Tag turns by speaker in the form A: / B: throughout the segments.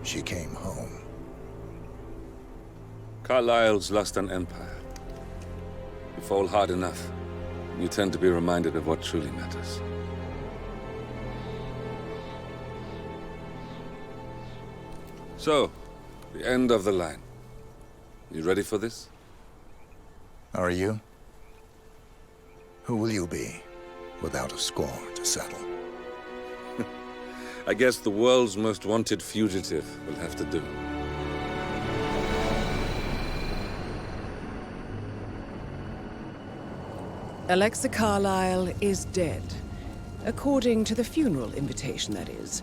A: she came home.
B: Carlyle's lost an empire. You fall hard enough, you tend to be reminded of what truly matters. So, the end of the line. You ready for this?
A: Are you? Who will you be, without a score to settle?
B: I guess the world's most wanted fugitive will have to do.
C: Alexa Carlyle is dead. According to the funeral invitation, that is.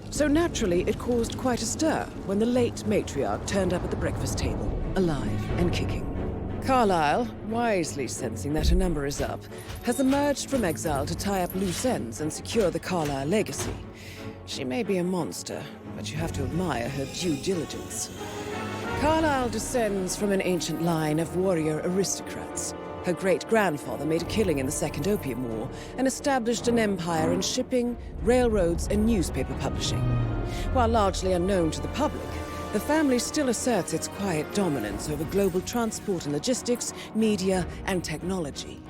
C: So naturally, it caused quite a stir when the late matriarch turned up at the breakfast table, alive and kicking. Carlyle, wisely sensing that her number is up, has emerged from exile to tie up loose ends and secure the Carlyle legacy. She may be a monster, but you have to admire her due diligence. Carlyle descends from an ancient line of warrior aristocrats. Her great-grandfather made a killing in the Second Opium War and established an empire in shipping, railroads, and newspaper publishing. While largely unknown to the public, the family still asserts its quiet dominance over global transport and logistics, media, and technology.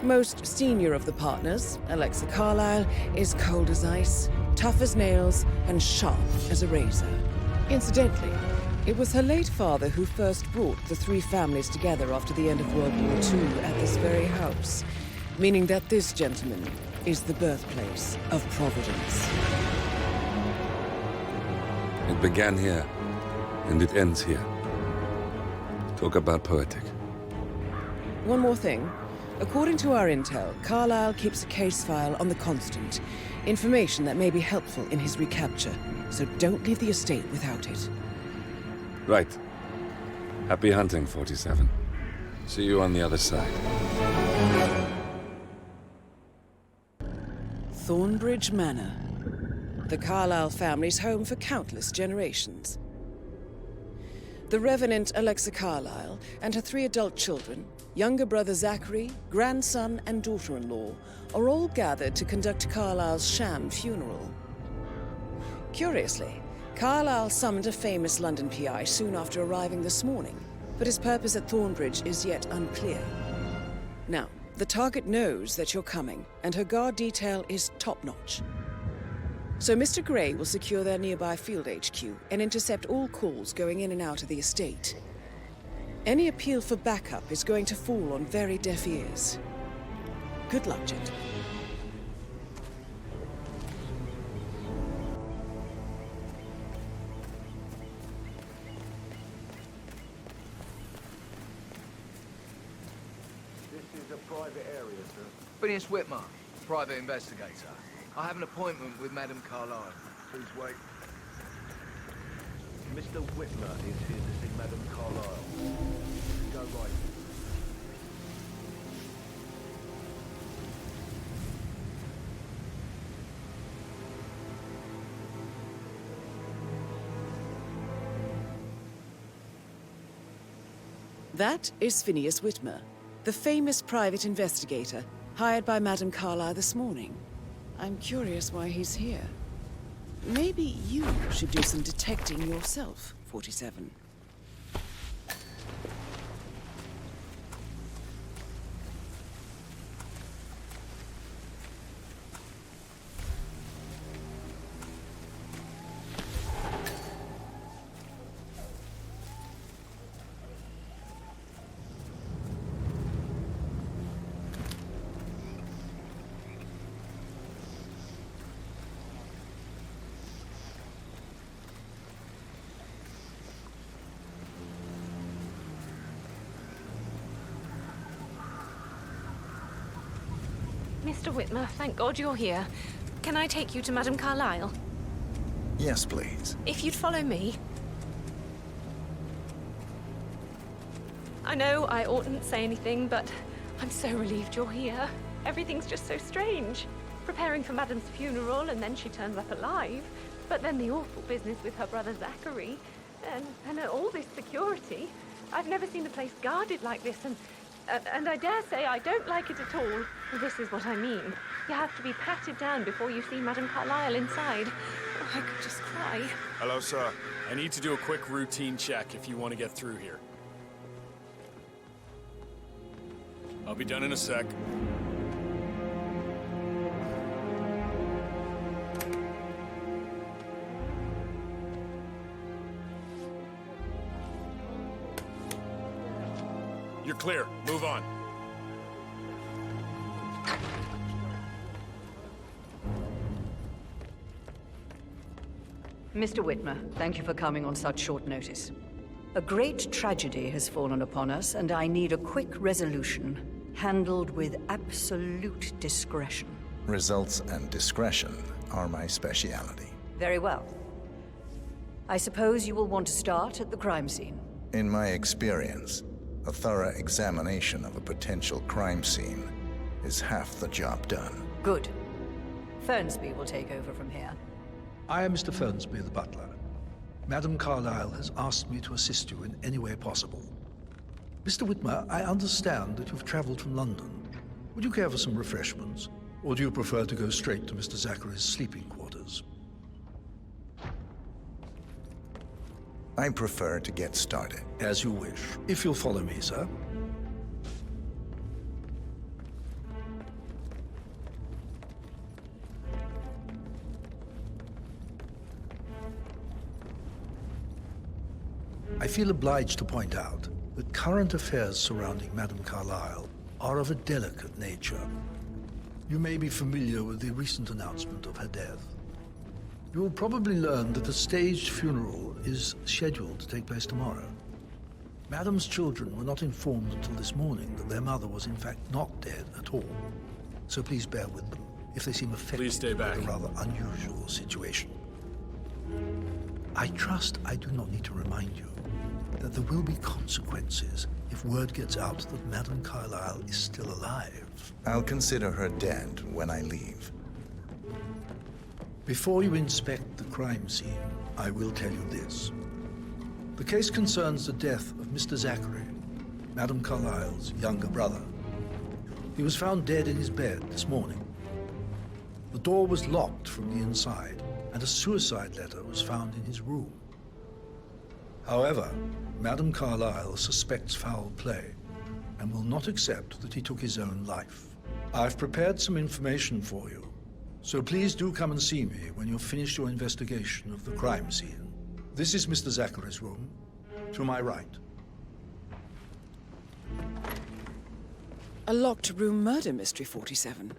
C: Most senior of the partners, Alexa Carlyle, is cold as ice, tough as nails, and sharp as a razor. Incidentally, it was her late father who first brought the three families together after the end of World War II at this very house, meaning that this gentleman is the birthplace of Providence.
B: It began here, and it ends here. Talk about poetic.
C: One more thing. According to our intel, Carlyle keeps a case file on the Constant. Information that may be helpful in his recapture, so don't leave the estate without it.
B: Right. Happy hunting, 47. See you on the other side.
C: Thornbridge Manor. The Carlyle family's home for countless generations. The Revenant Alexa Carlyle and her 3 adult children, younger brother Zachary, grandson, and daughter-in-law, are all gathered to conduct Carlyle's sham funeral. Curiously, Carlyle summoned a famous London PI soon after arriving this morning, but his purpose at Thornbridge is yet unclear. Now, the target knows that you're coming, and her guard detail is top-notch. So Mr. Gray will secure their nearby field HQ and intercept all calls going in and out of the estate. Any appeal for backup is going to fall on very deaf ears. Good luck, gentlemen.
D: This is a private area, sir. Phineas Whitmer, private investigator. I have an appointment with Madame Carlyle. Please wait. Mr. Whitmer is here to see Madame Carlyle. Go right.
C: That is Phineas Whitmer, the famous private investigator hired by Madame Carlyle this morning. I'm curious why he's here. Maybe you should do some detecting yourself, 47.
E: Mr. Whitmer, thank God you're here. Can I take you to Madame Carlyle?
A: Yes, please.
E: If you'd follow me. I know I oughtn't say anything, but I'm so relieved you're here. Everything's just so strange. Preparing for Madame's funeral, and then she turns up alive. But then the awful business with her brother Zachary. And all this security. I've never seen the place guarded like this, and I dare say I don't like it at all. This is what I mean. You have to be patted down before you see Madame Carlyle inside. Oh, I could just cry.
F: Hello, sir. I need to do a quick routine check if you want to get through here. I'll be done in a sec. You're clear. Move on.
G: Mr. Whitmer, thank you for coming on such short notice. A great tragedy has fallen upon us, and I need a quick resolution, handled with absolute discretion.
A: Results and discretion are my speciality.
G: Very well. I suppose you will want to start at the crime scene.
A: In my experience, a thorough examination of a potential crime scene is half the job done.
G: Good. Fernsby will take over from here.
H: I am Mr. Fernsby, the butler. Madam Carlyle has asked me to assist you in any way possible. Mr. Whitmer, I understand that you've traveled from London. Would you care for some refreshments? Or do you prefer to go straight to Mr. Zachary's sleeping quarters?
A: I prefer to get started.
H: As you wish. If you'll follow me, sir. I feel obliged to point out that current affairs surrounding Madame Carlyle are of a delicate nature. You may be familiar with the recent announcement of her death. You will probably learn that a staged funeral is scheduled to take place tomorrow. Madame's children were not informed until this morning that their mother was in fact not dead at all. So please bear with them if they seem affected
F: Please stay back.
H: by a rather unusual situation. I trust I do not need to remind you that there will be consequences if word gets out that Madame Carlyle is still alive.
A: I'll consider her dead when I leave.
H: Before you inspect the crime scene, I will tell you this. The case concerns the death of Mr. Zachary, Madame Carlyle's younger brother. He was found dead in his bed this morning. The door was locked from the inside, and a suicide letter was found in his room. However, Madame Carlyle suspects foul play and will not accept that he took his own life. I've prepared some information for you, so please do come and see me when you've finished your investigation of the crime scene. This is Mr. Zachary's room, to my right.
C: A locked room murder mystery, 47.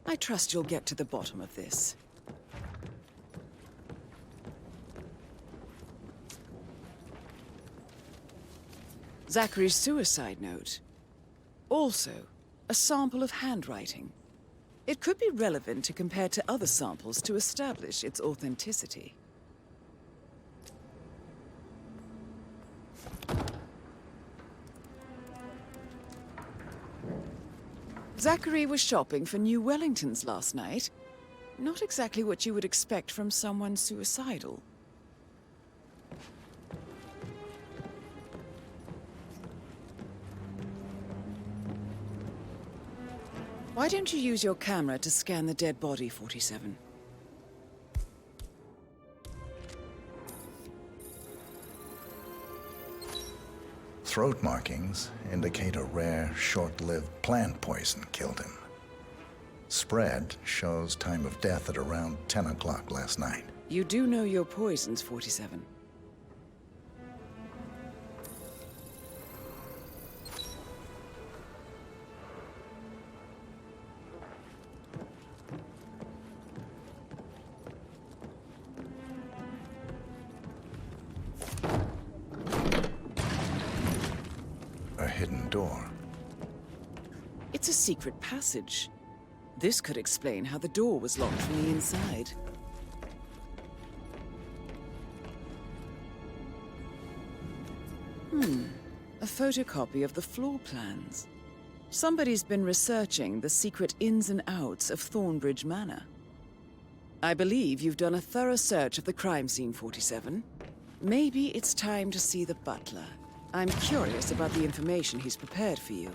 C: I trust you'll get to the bottom of this. Zachary's suicide note. Also, a sample of handwriting. It could be relevant to compare to other samples to establish its authenticity. Zachary was shopping for New Wellingtons last night. Not exactly what you would expect from someone suicidal. Why don't you use your camera to scan the dead body, 47?
A: Throat markings indicate a rare, short-lived plant poison killed him. Spread shows time of death at around 10 o'clock last night.
C: You do know your poisons, 47.
A: A hidden door.
C: It's a secret passage. This could explain how the door was locked from the inside. A photocopy of the floor plans. Somebody's been researching the secret ins and outs of Thornbridge Manor. I believe you've done a thorough search of the crime scene, 47. Maybe it's time to see the butler. I'm curious about the information he's prepared for you.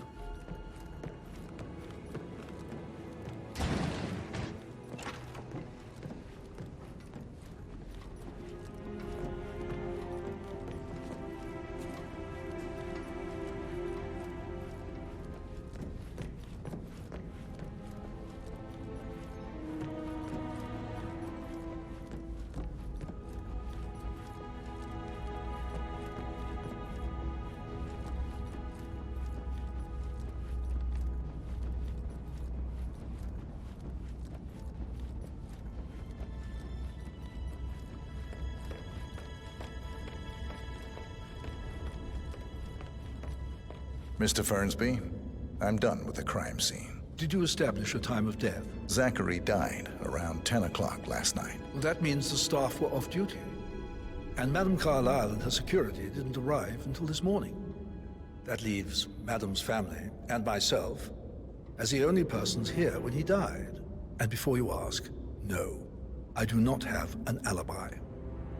A: Mr. Fernsby, I'm done with the crime scene.
H: Did you establish a time of death?
A: Zachary died around 10 o'clock last night.
H: Well, that means the staff were off duty. And Madame Carlyle and her security didn't arrive until this morning. That leaves Madame's family and myself as the only persons here when he died. And before you ask, no, I do not have an alibi.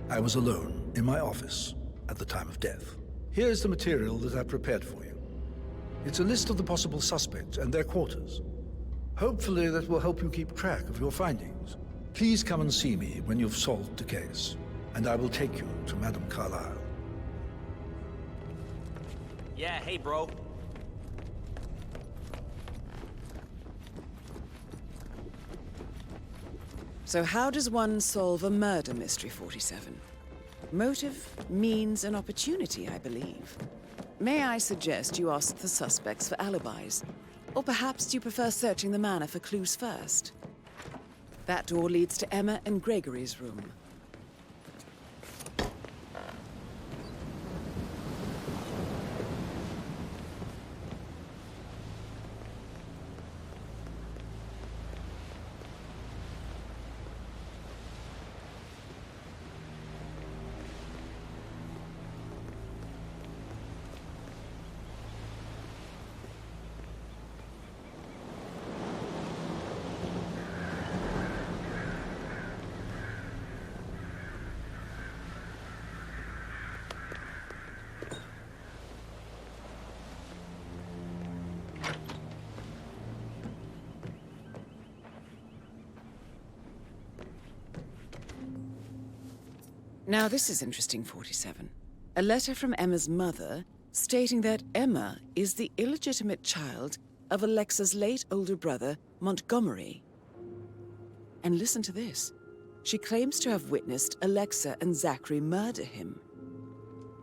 H: I was alone in my office at the time of death. Here's the material that I prepared for you. It's a list of the possible suspects and their quarters. Hopefully that will help you keep track of your findings. Please come and see me when you've solved the case, and I will take you to Madame Carlyle.
I: Yeah, hey, bro.
C: So how does one solve a murder mystery, 47? Motive, means, and opportunity, I believe. May I suggest you ask the suspects for alibis? Or perhaps you prefer searching the manor for clues first? That door leads to Emma and Gregory's room. Now this is interesting, 47. A letter from Emma's mother stating that Emma is the illegitimate child of Alexa's late older brother, Montgomery. And listen to this. She claims to have witnessed Alexa and Zachary murder him.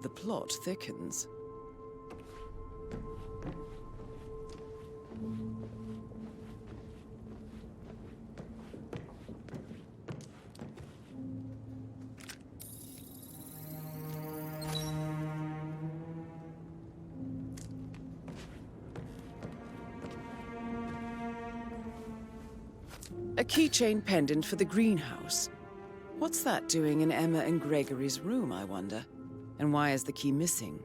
C: The plot thickens. A keychain pendant for the greenhouse. What's that doing in Emma and Gregory's room, I wonder? And why is the key missing?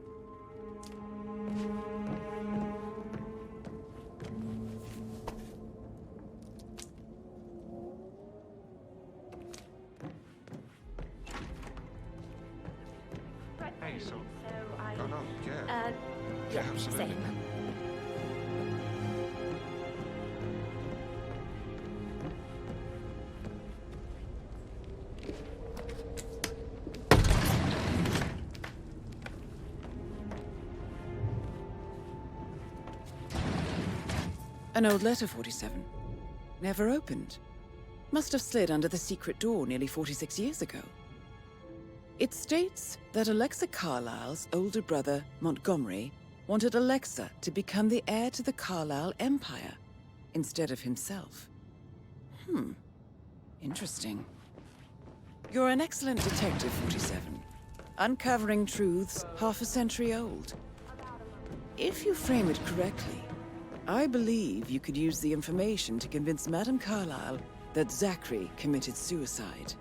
J: Hey, so...
E: I...
J: Oh, no, yeah.
E: Yeah,
J: absolutely.
E: same.
C: An old letter, 47. Never opened. Must have slid under the secret door nearly 46 years ago. It states that Alexa Carlyle's older brother, Montgomery, wanted Alexa to become the heir to the Carlyle Empire instead of himself. Interesting. You're an excellent detective, 47. Uncovering truths half a century old. If you frame it correctly, I believe you could use the information to convince Madame Carlyle that Zachary committed suicide.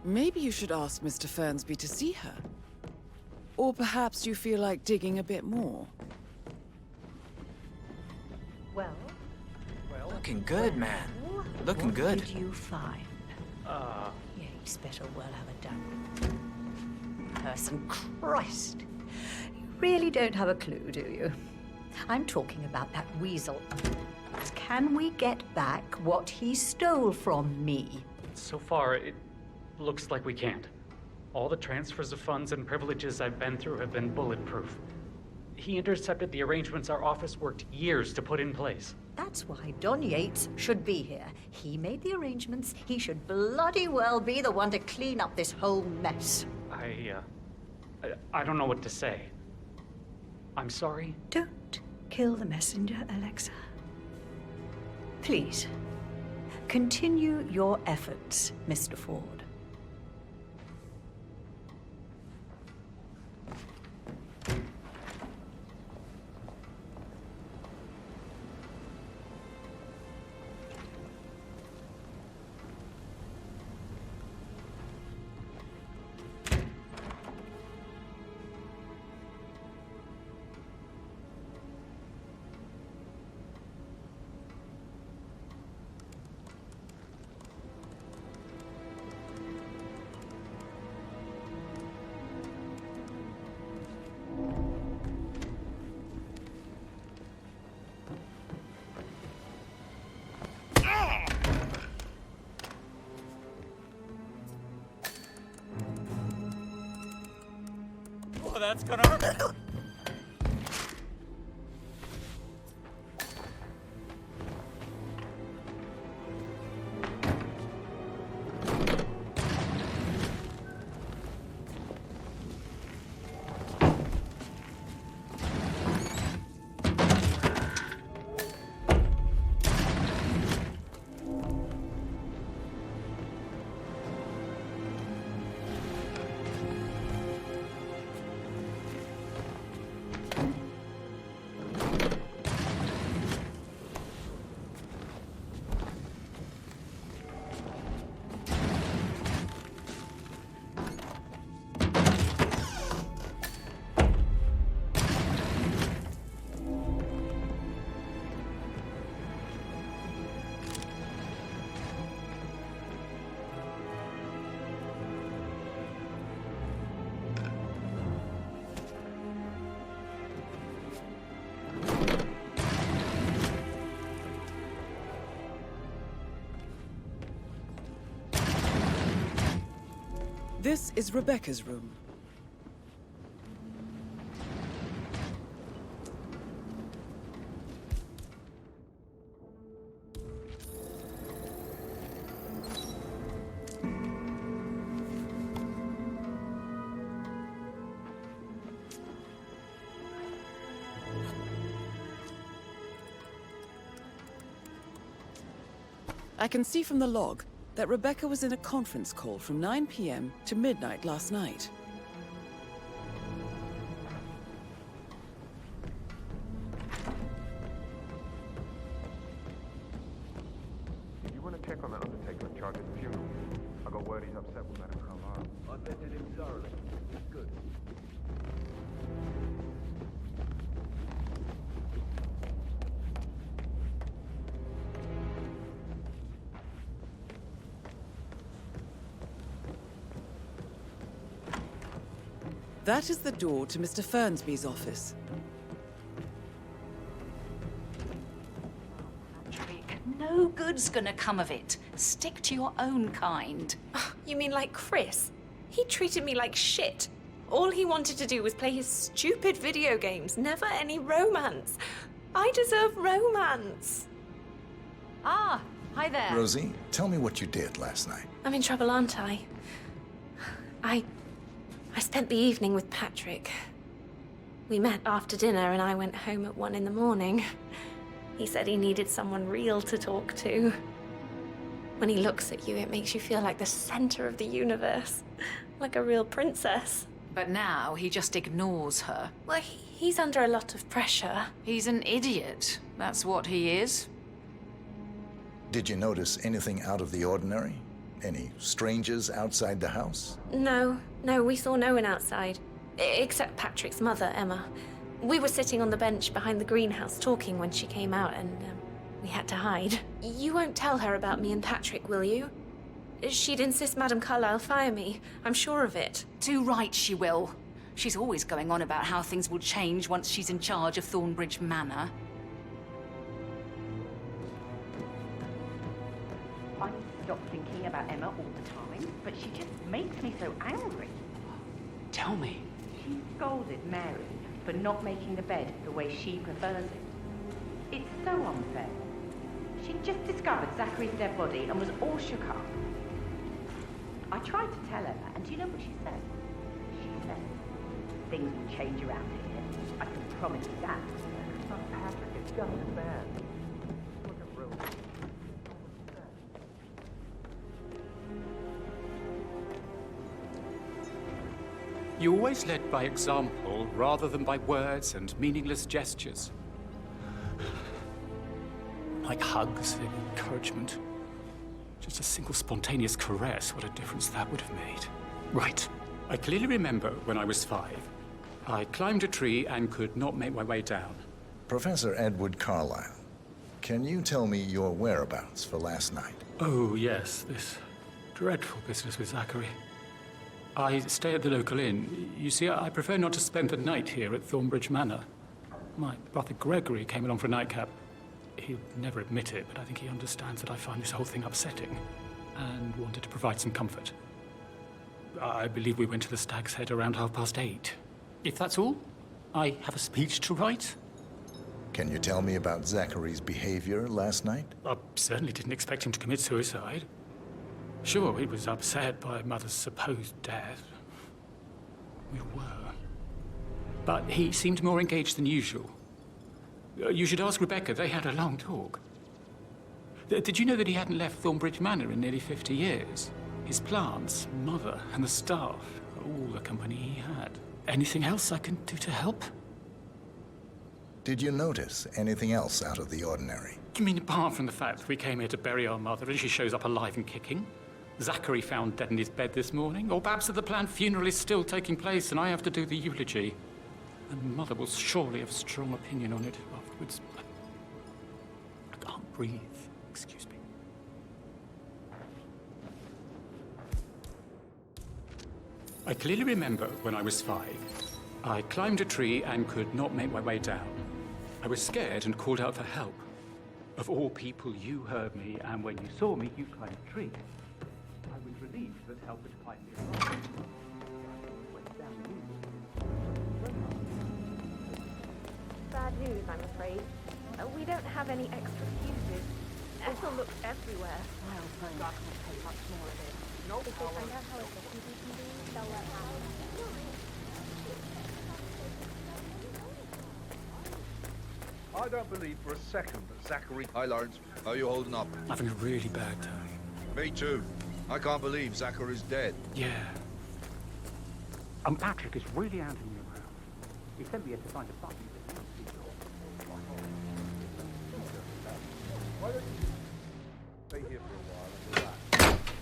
C: Maybe you should ask Mr. Fernsby to see her. Or perhaps you feel like digging a bit more.
G: Well,
I: Looking good, man. Looking good.
G: What did you find? Yates better well have a done. Person Christ. You really don't have a clue, do you? I'm talking about that weasel. Can we get back what he stole from me?
K: So far, it looks like we can't. All the transfers of funds and privileges I've been through have been bulletproof. He intercepted the arrangements our office worked years to put in place.
G: That's why Don Yates should be here. He made the arrangements. He should bloody well be the one to clean up this whole mess.
K: I don't know what to say. I'm sorry.
G: Don't kill the messenger, Alexa. Please, continue your efforts, Mr. Ford.
I: That's gonna hurt.
C: This is Rebecca's room. I can see from the log that Rebecca was in a conference call from 9 p.m. to midnight last night.
J: You want to check on that undertaker in charge of the funeral? I got word he's upset with Madame Carlyle.
D: I vetted him thoroughly. He's good.
C: That is the door to Mr. Fernsby's office.
G: Patrick, no good's gonna come of it. Stick to your own kind.
E: You mean like Chris? He treated me like shit. All he wanted to do was play his stupid video games, never any romance. I deserve romance.
G: Ah, hi there.
A: Rosie, tell me what you did last night.
E: I'm in trouble, aren't I? I spent the evening with Patrick. We met after dinner and I went home at 1 in the morning. He said he needed someone real to talk to. When he looks at you, it makes you feel like the center of the universe. Like a real princess.
G: But now he just ignores her.
E: Well, he's under a lot of pressure.
G: He's an idiot. That's what he is.
A: Did you notice anything out of the ordinary? Any strangers outside the house?
E: No, we saw no one outside. Except Patrick's mother, Emma. We were sitting on the bench behind the greenhouse talking when she came out and we had to hide. You won't tell her about me and Patrick, will you? She'd insist Madame Carlyle fire me. I'm sure of it.
G: Too right she will. She's always going on about how things will change once she's in charge of Thornbridge Manor.
L: I stop thinking about Emma all the time, but she just makes me so angry.
K: Tell me.
L: She scolded Mary for not making the bed the way she prefers it. It's so unfair. She just discovered Zachary's dead body and was all shook up. I tried to tell Emma, and do you know what she said? She said, things will change around here. I can promise you that.
J: Son Patrick is just as bad. Look at Rose.
K: You always led by example rather than by words and meaningless gestures. Like hugs and encouragement. Just a single spontaneous caress, what a difference that would have made. Right. I clearly remember when I was 5. I climbed a tree and could not make my way down.
A: Professor Edward Carlyle, can you tell me your whereabouts for last night?
K: Oh, yes, this dreadful business with Zachary. I stay at the local inn. You see, I prefer not to spend the night here at Thornbridge Manor. My brother Gregory came along for a nightcap. He'll never admit it, but I think he understands that I find this whole thing upsetting and wanted to provide some comfort. I believe we went to the Stag's Head around 8:30. If that's all, I have a speech to write.
A: Can you tell me about Zachary's behavior last night?
K: I certainly didn't expect him to commit suicide. Sure, he was upset by Mother's supposed death. We were. But he seemed more engaged than usual. You should ask Rebecca. They had a long talk. Did you know that he hadn't left Thornbridge Manor in nearly 50 years? His plants, Mother, and the staff, all the company he had. Anything else I can do to help?
A: Did you notice anything else out of the ordinary?
K: You mean apart from the fact that we came here to bury our mother and she shows up alive and kicking? Zachary found dead in his bed this morning? Or perhaps that the planned funeral is still taking place and I have to do the eulogy? And Mother will surely have a strong opinion on it afterwards. I can't breathe. Excuse me. I clearly remember when I was 5. I climbed a tree and could not make my way down. I was scared and called out for help. Of all people, you heard me, and when you saw me, you climbed a tree. I was relieved that help would find me alive.
E: Bad news, I'm afraid. We don't have any extra fuses. Ethel looks everywhere. I'll not take much more of it. No power.
M: I don't believe for a second that Zachary... Hi, Lawrence. How are you holding up?
K: Having a really bad time.
M: Me too. I can't believe Zachary's dead.
K: Yeah. Patrick is really hounding me around. He sent me here to find a button.
M: Why don't you stay here for a while and relax?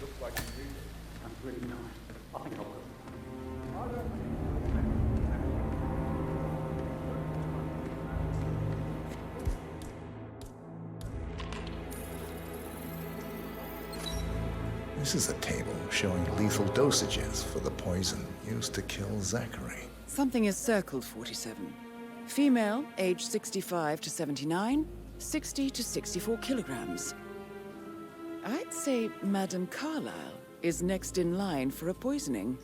M: Looks like you need it.
K: That's really nice. I think I'll go.
A: This is a table showing lethal dosages for the poison used to kill Zachary.
C: Something is circled 47. Female, age 65 to 79, 60 to 64 kilograms. I'd say Madame Carlyle is next in line for a poisoning.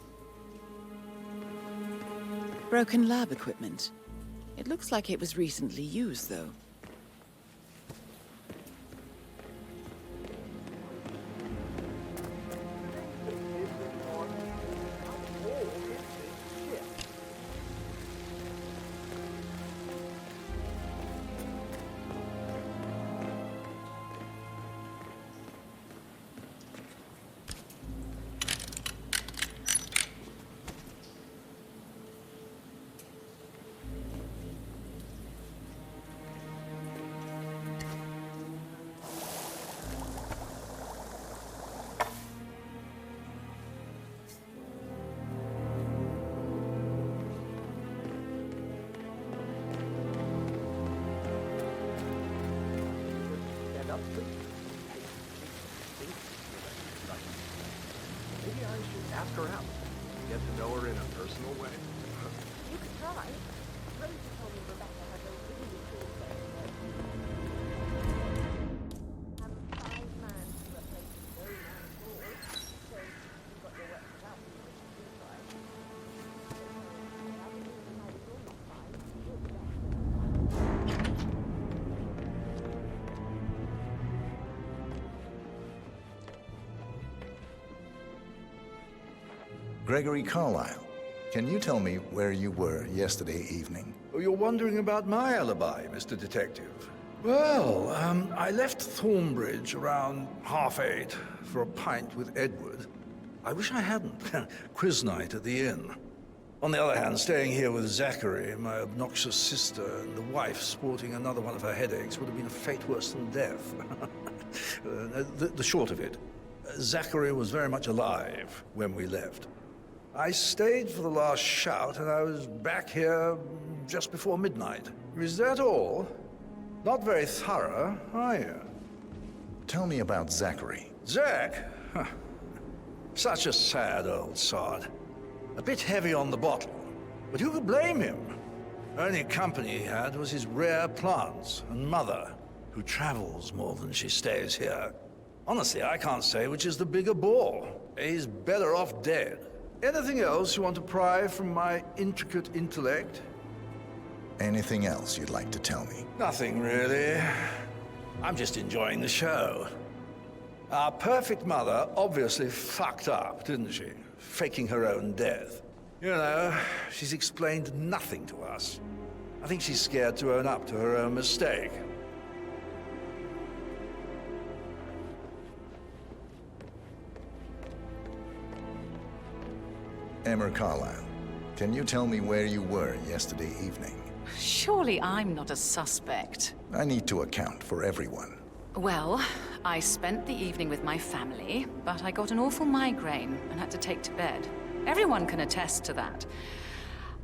C: Broken lab equipment. It looks like it was recently used, though.
D: Maybe I should ask her out. Get to know her in a personal way.
E: You could try. Rosie told me Rebecca had a really cool set. 5 man to replace the very man board. So you've got your work cut out for
A: Gregory Carlyle, can you tell me where you were yesterday evening?
H: Oh, you're wondering about my alibi, Mr. Detective. Well, I left Thornbridge around 8:30 for a pint with Edward. I wish I hadn't. Quiz night at the inn. On the other hand, staying here with Zachary, my obnoxious sister, and the wife sporting another one of her headaches would have been a fate worse than death. The short of it, Zachary was very much alive when we left. I stayed for the last shout, and I was back here just before midnight. Is that all? Not very thorough, are you?
A: Tell me about Zachary.
H: Zach? Huh. Such a sad old sod. A bit heavy on the bottle, but who could blame him? Only company he had was his rare plants and Mother, who travels more than she stays here. Honestly, I can't say which is the bigger bore. He's better off dead. Anything else you want to pry from my intricate intellect?
A: Anything else you'd like to tell me?
H: Nothing, really. I'm just enjoying the show. Our perfect mother obviously fucked up, didn't she? Faking her own death. You know, she's explained nothing to us. I think she's scared to own up to her own mistake.
A: Emma Carlyle, can you tell me where you were yesterday evening?
N: Surely I'm not a suspect.
A: I need to account for everyone.
N: Well, I spent the evening with my family, but I got an awful migraine and had to take to bed. Everyone can attest to that.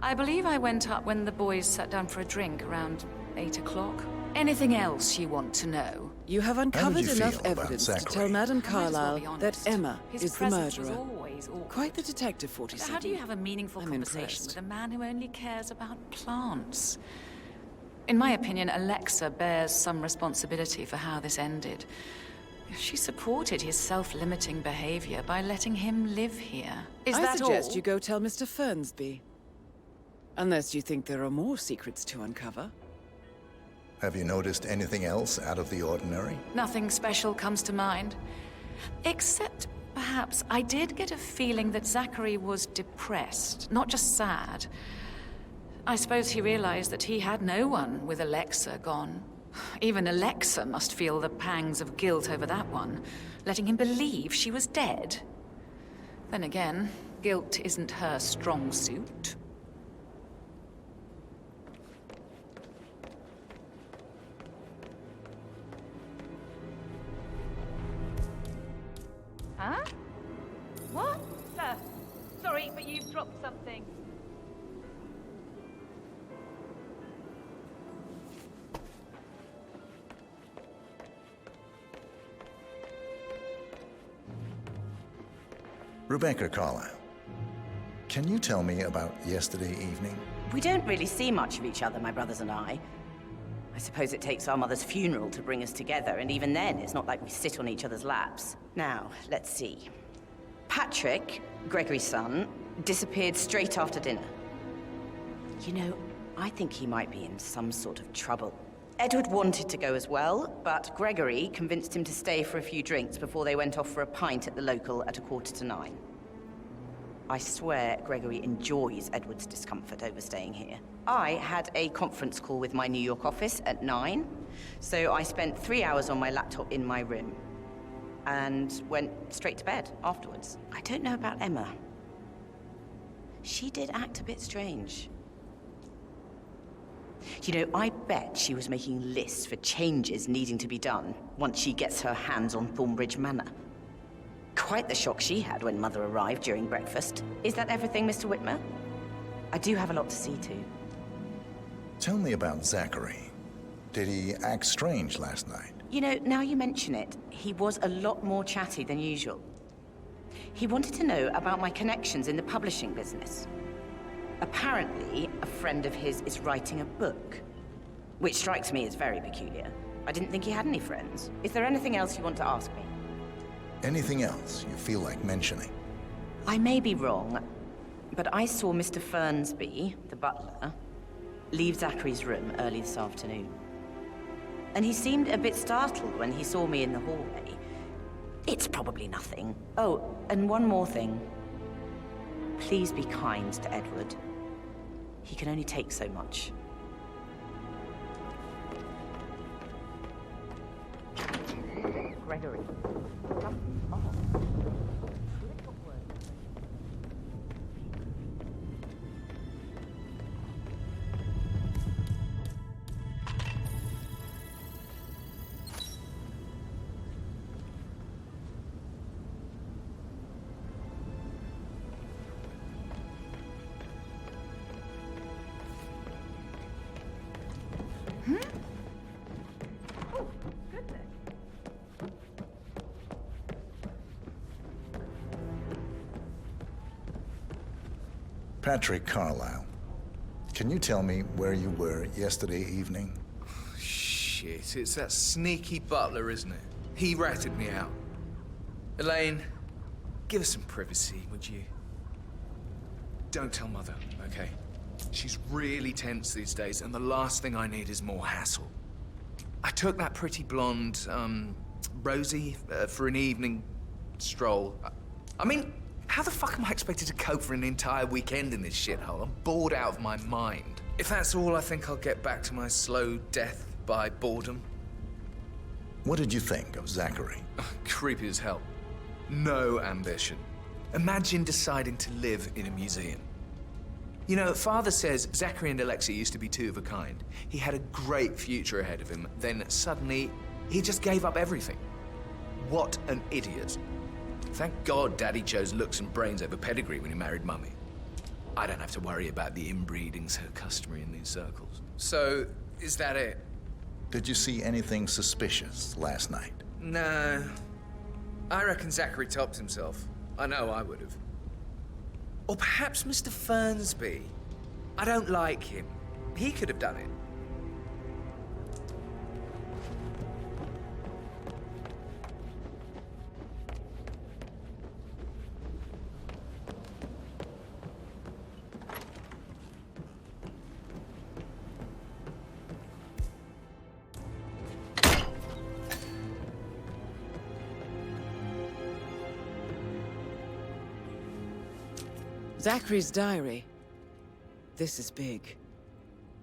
N: I believe I went up when the boys sat down for a drink around 8 o'clock. Anything else you want to know?
C: You have uncovered enough evidence to tell Madame Carlyle that Emma is the murderer. Quite the detective, 47.
N: But how do you have a meaningful conversation with a man who only cares about plants? In my opinion, Alexa bears some responsibility for how this ended. She supported his self-limiting behavior by letting him live here.
C: I suggest you go tell Mr. Fernsby. Unless you think there are more secrets to uncover.
A: Have you noticed anything else out of the ordinary?
N: Nothing special comes to mind. Except, perhaps, I did get a feeling that Zachary was depressed, not just sad. I suppose he realized that he had no one with Alexa gone. Even Alexa must feel the pangs of guilt over that one, letting him believe she was dead. Then again, guilt isn't her strong suit.
G: Huh? What? Sir, sorry, but you've dropped something.
A: Rebecca Carlyle, can you tell me about yesterday evening?
L: We don't really see much of each other, my brothers and I. I suppose it takes our mother's funeral to bring us together, and even then, it's not like we sit on each other's laps. Now, let's see. Patrick, Gregory's son, disappeared straight after dinner. You know, I think he might be in some sort of trouble. Edward wanted to go as well, but Gregory convinced him to stay for a few drinks before they went off for a pint at the local at 8:45. I swear Gregory enjoys Edward's discomfort over staying here. I had a conference call with my New York office at 9, so I spent 3 hours on my laptop in my room and went straight to bed afterwards. I don't know about Emma. She did act a bit strange. You know, I bet she was making lists for changes needing to be done once she gets her hands on Thornbridge Manor. Quite the shock she had when Mother arrived during breakfast. Is that everything, Mr. Whitmer? I do have a lot to see to.
A: Tell me about Zachary. Did he act strange last night?
L: You know, now you mention it, he was a lot more chatty than usual. He wanted to know about my connections in the publishing business. Apparently, a friend of his is writing a book, which strikes me as very peculiar. I didn't think he had any friends. Is there anything else you want to ask me?
A: Anything else you feel like mentioning?
L: I may be wrong, but I saw Mr. Fernsby, the butler, leave Zachary's room early this afternoon. And he seemed a bit startled when he saw me in the hallway. It's probably nothing. Oh, and one more thing. Please be kind to Edward. He can only take so much. Gregory.
A: Patrick Carlyle, can you tell me where you were yesterday evening?
D: Shit, it's that sneaky butler, isn't it? He ratted me out. Elaine, give us some privacy, would you? Don't tell Mother, okay? She's really tense these days, and the last thing I need is more hassle. I took that pretty blonde, Rosie, for an evening stroll. I mean, how the fuck am I expected to cope for an entire weekend in this shithole? I'm bored out of my mind. If that's all, I think I'll get back to my slow death by boredom.
A: What did you think of Zachary?
D: Creepy as hell. No ambition. Imagine deciding to live in a museum. You know, Father says Zachary and Alexia used to be two of a kind. He had a great future ahead of him, then suddenly, he just gave up everything. What an idiot. Thank God Daddy chose looks and brains over pedigree when he married Mummy. I don't have to worry about the inbreeding so customary in these circles. So, is that it?
A: Did you see anything suspicious last night?
D: No. I reckon Zachary topped himself. I know I would have. Or perhaps Mr. Fernsby. I don't like him. He could have done it.
C: Zachary's diary. This is big.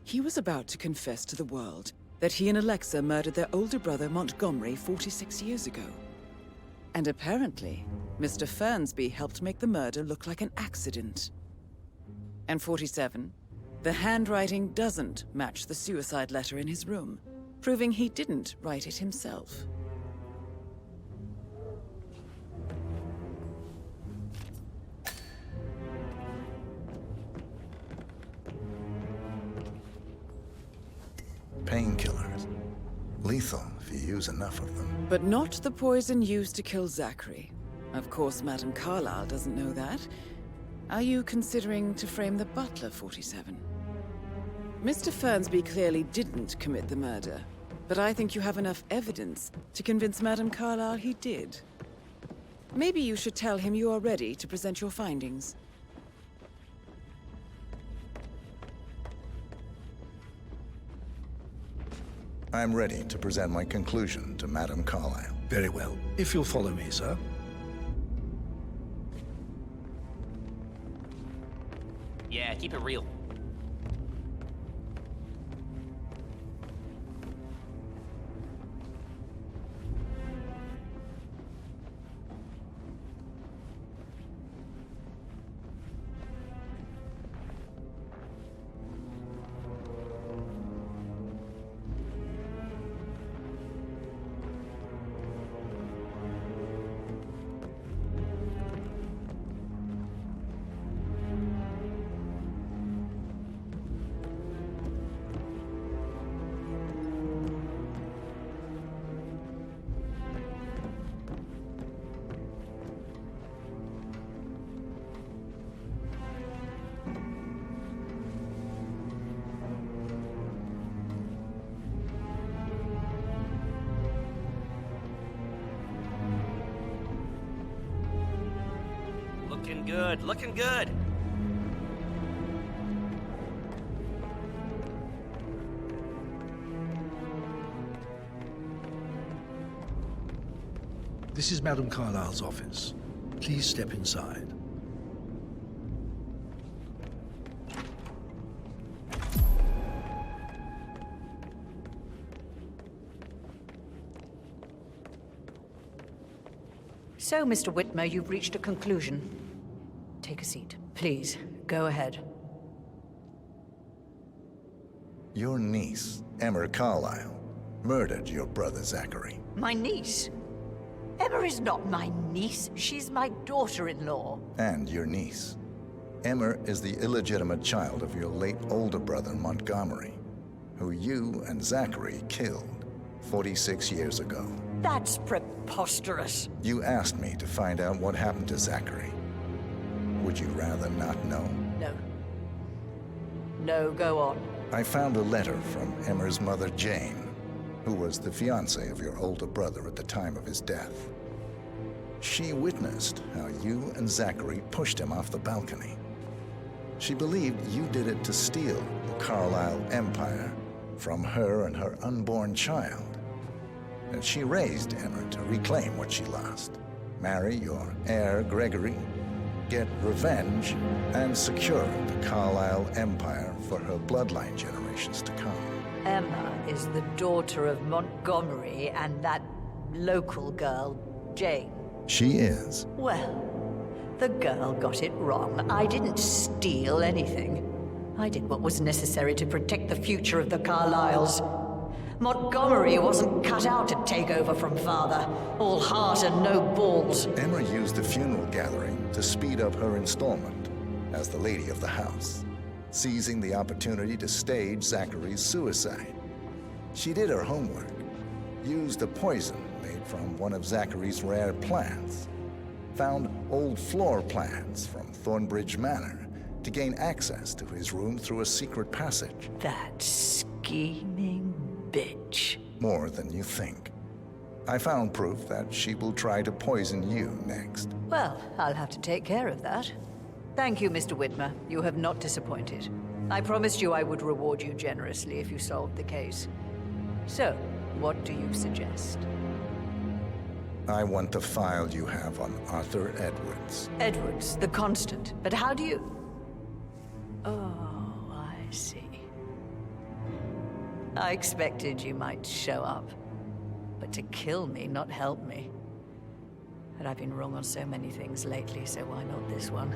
C: He was about to confess to the world that he and Alexa murdered their older brother Montgomery 46 years ago. And apparently, Mr. Fernsby helped make the murder look like an accident. And 47, the handwriting doesn't match the suicide letter in his room, proving he didn't write it himself.
A: Painkillers. Lethal if you use enough of them.
C: But not the poison used to kill Zachary. Of course, Madame Carlyle doesn't know that. Are you considering to frame the butler, 47? Mr. Fernsby clearly didn't commit the murder, but I think you have enough evidence to convince Madame Carlyle he did. Maybe you should tell him you are ready to present your findings.
A: I'm ready to present my conclusion to Madame Carlyle.
H: Very well. If you'll follow me, sir.
I: Yeah, keep it real.
O: Looking good, looking good.
H: This is Madame Carlyle's office. Please step inside.
G: So, Mr. Whitmer, you've reached a conclusion. Take a seat. Please, go ahead.
A: Your niece, Emma Carlyle, murdered your brother Zachary.
G: My niece? Emma is not my niece. She's my daughter-in-law.
A: And your niece. Emma is the illegitimate child of your late older brother Montgomery, who you and Zachary killed 46 years ago.
G: That's preposterous.
A: You asked me to find out what happened to Zachary. Would you rather not know?
G: No. No, go on.
A: I found a letter from Emma's mother, Jane, who was the fiancée of your older brother at the time of his death. She witnessed how you and Zachary pushed him off the balcony. She believed you did it to steal the Carlisle Empire from her and her unborn child. And she raised Emma to reclaim what she lost. Marry your heir, Gregory, get revenge, and secure the Carlisle Empire for her bloodline generations to come.
G: Emma is the daughter of Montgomery and that local girl, Jane.
A: She is.
G: Well, the girl got it wrong. I didn't steal anything. I did what was necessary to protect the future of the Carlyles. Montgomery wasn't cut out to take over from Father. All heart and no balls.
A: Emma used the funeral gathering to speed up her installment as the lady of the house, seizing the opportunity to stage Zachary's suicide. She did her homework, used a poison made from one of Zachary's rare plants, found old floor plans from Thornbridge Manor to gain access to his room through a secret passage.
G: That scheming bitch.
A: More than you think. I found proof that she will try to poison you next.
G: Well, I'll have to take care of that. Thank you, Mr. Whitmer. You have not disappointed. I promised you I would reward you generously if you solved the case. So, what do you suggest?
A: I want the file you have on Arthur Edwards.
G: Edwards, the Constant. But how do you... Oh, I see. I expected you might show up. But to kill me, not help me. But I've been wrong on so many things lately, so why not this one?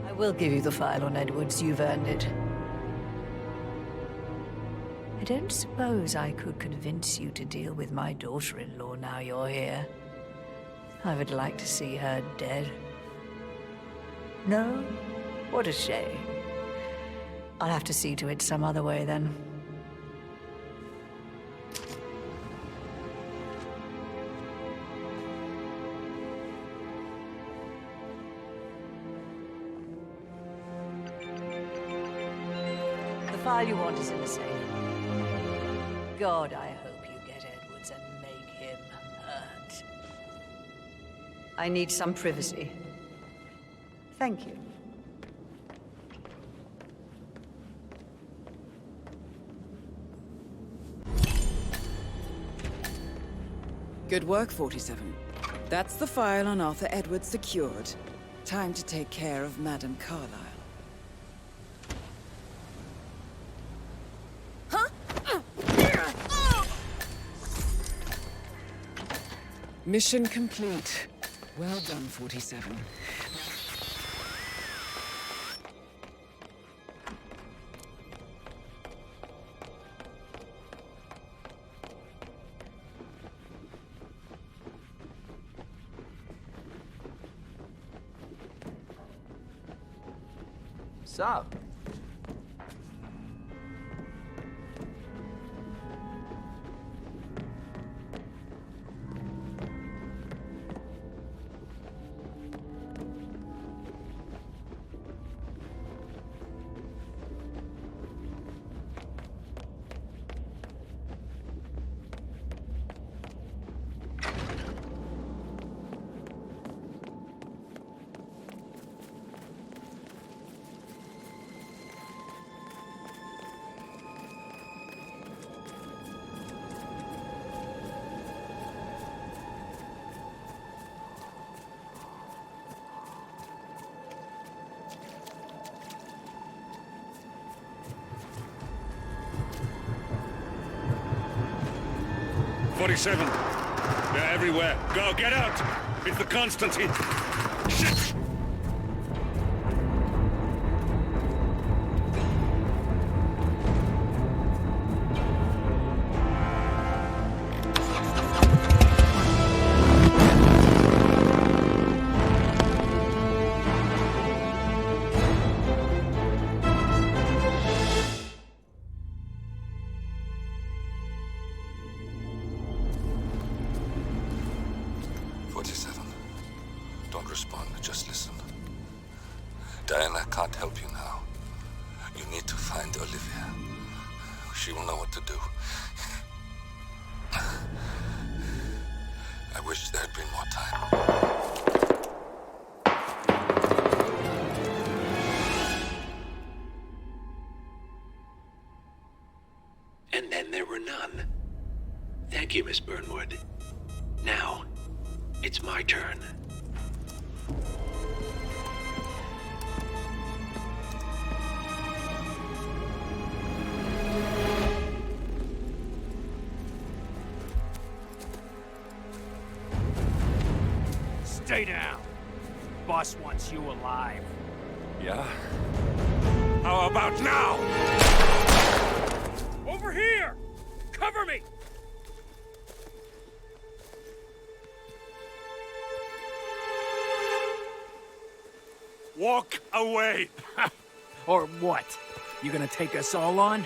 G: I will give you the file on Edwards. You've earned it. I don't suppose I could convince you to deal with my daughter-in-law now you're here. I would like to see her dead. No? What a shame. I'll have to see to it some other way then. The file you want is in the safe. God, I hope you get Edwards and make him hurt. I need some privacy. Thank you.
C: Good work, 47. That's the file on Arthur Edwards secured. Time to take care of Madame Carlisle. Mission complete. Well done, 47.
I: Sup?
B: "47. They're everywhere. Go, get out! It's the Constantine. Shit! Don't respond, just listen. Diana can't help you now. You need to find Olivia. She will know what to do. I wish there had been more time.
P: Thank you, Miss Burnwood. Now, it's my turn.
Q: Stay down. Boss wants you alive.
F: Yeah? How about now? Over here! Cover me! Walk away!
Q: Or what? You gonna take us all on?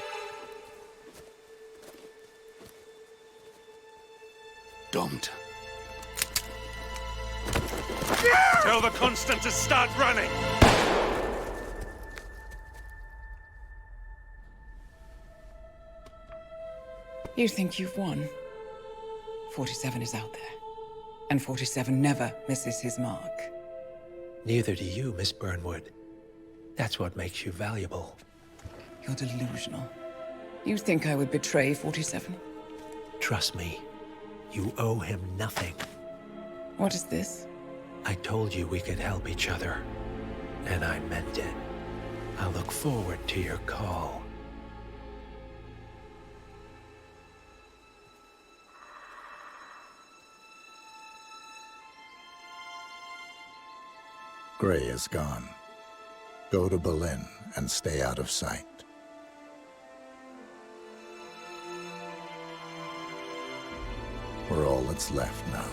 B: Don't.
F: Tell the Constant to start running!
C: You think you've won? 47 is out there. And 47 never misses his mark.
P: Neither do you, Miss Burnwood. That's what makes you valuable.
C: You're delusional. You think I would betray 47?
P: Trust me, you owe him nothing.
C: What is this?
P: I told you we could help each other, and I meant it. I look forward to your call.
A: Gray is gone. Go to Berlin and stay out of sight. We're all that's left now.